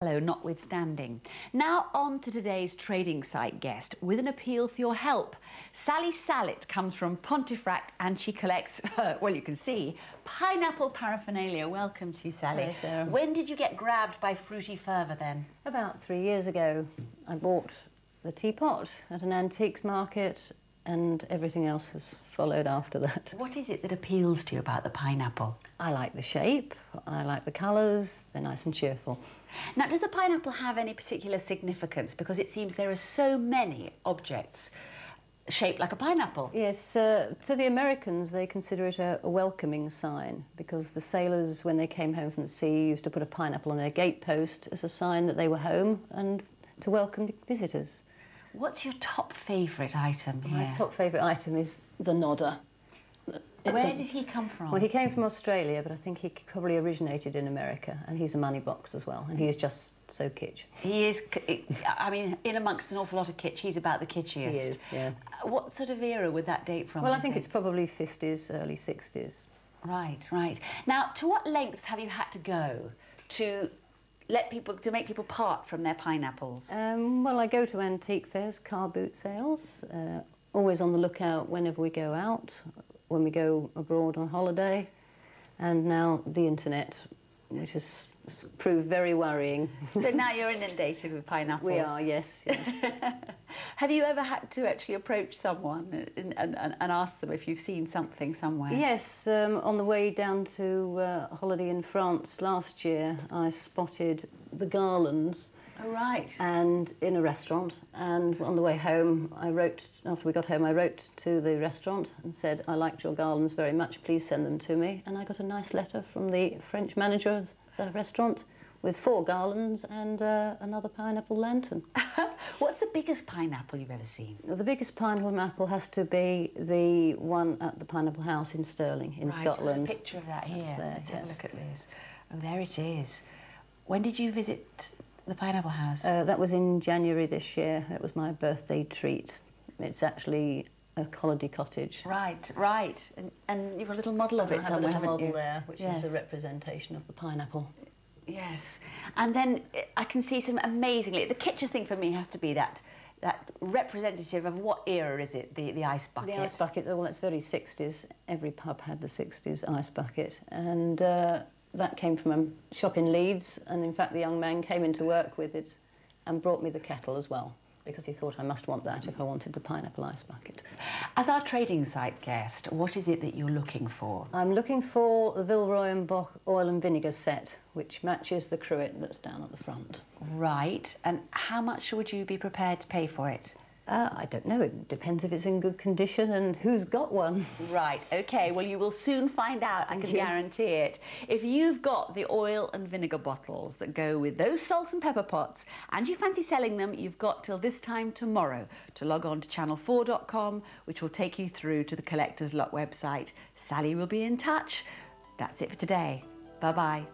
Hello, notwithstanding. Now on to today's trading site guest with an appeal for your help. Sally Sallett comes from Pontefract and she collects, well, you can see, pineapple paraphernalia. Welcome to you, Sally. Hello, Sarah. When did you get grabbed by fruity fervour then? About 3 years ago. I bought the teapot at an antiques market and everything else has followed after that. What is it that appeals to you about the pineapple? I like the shape, I like the colours, they're nice and cheerful. Now, does the pineapple have any particular significance? Because it seems there are so many objects shaped like a pineapple. Yes, to the Americans they consider it a welcoming sign because the sailors, when they came home from the sea, used to put a pineapple on their gatepost as a sign that they were home and to welcome visitors. What's your top favourite item here? My top favourite item is the nodder. Where did he come from? Well, he came from Australia, but I think he probably originated in America, and he's a money box as well, and he is just so kitsch. He is, I mean, in amongst an awful lot of kitsch, he's about the kitschiest. He is, yeah. What sort of era would that date from? Well, I think it's probably 50s, early 60s. Right, right. Now, to what lengths have you had to go to make people part from their pineapples? Well, I go to antique fairs, car boot sales, always on the lookout whenever we go out, when we go abroad on holiday, and now the internet, which has proved very worrying. So now you're inundated with pineapples. We are, yes, yes. Have you ever had to actually approach someone and ask them if you've seen something somewhere? Yes, on the way down to a holiday in France last year, I spotted the garlands. Oh, right. And in a restaurant, and on the way home, after we got home, I wrote to the restaurant and said, I liked your garlands very much, please send them to me. And I got a nice letter from the French manager of the restaurant with 4 garlands and another pineapple lantern. What's the biggest pineapple you've ever seen? The biggest pineapple has to be the one at the Pineapple House in Stirling, in Scotland. Right, a picture of that here. Let's have a yes. look at this. Oh, there it is. When did you visit the Pineapple House? That was in January this year. It was my birthday treat. It's actually a holiday cottage. Right, right. And you've a little model of it somewhere, haven't you? I have a little model there, which yes. is a representation of the pineapple. Yes. And then I can see some amazingly... The kitschest thing for me has to be that representative of what era is it, the ice bucket? The ice bucket, well, that's very 60s. Every pub had the 60s ice bucket. And that came from a shop in Leeds, and in fact the young man came into work with it and brought me the kettle as well, because he thought I must want that if I wanted the pineapple ice bucket. As our trading site guest, what is it that you're looking for? I'm looking for the Villeroy and Boch oil and vinegar set, which matches the cruet that's down at the front. Right, and how much would you be prepared to pay for it? I don't know, it depends if it's in good condition and who's got one. Right, OK, well you will soon find out, I can guarantee it. If you've got the oil and vinegar bottles that go with those salt and pepper pots and you fancy selling them, you've got till this time tomorrow to log on to channel4.com, which will take you through to the Collector's Lot website. Sally will be in touch. That's it for today. Bye-bye.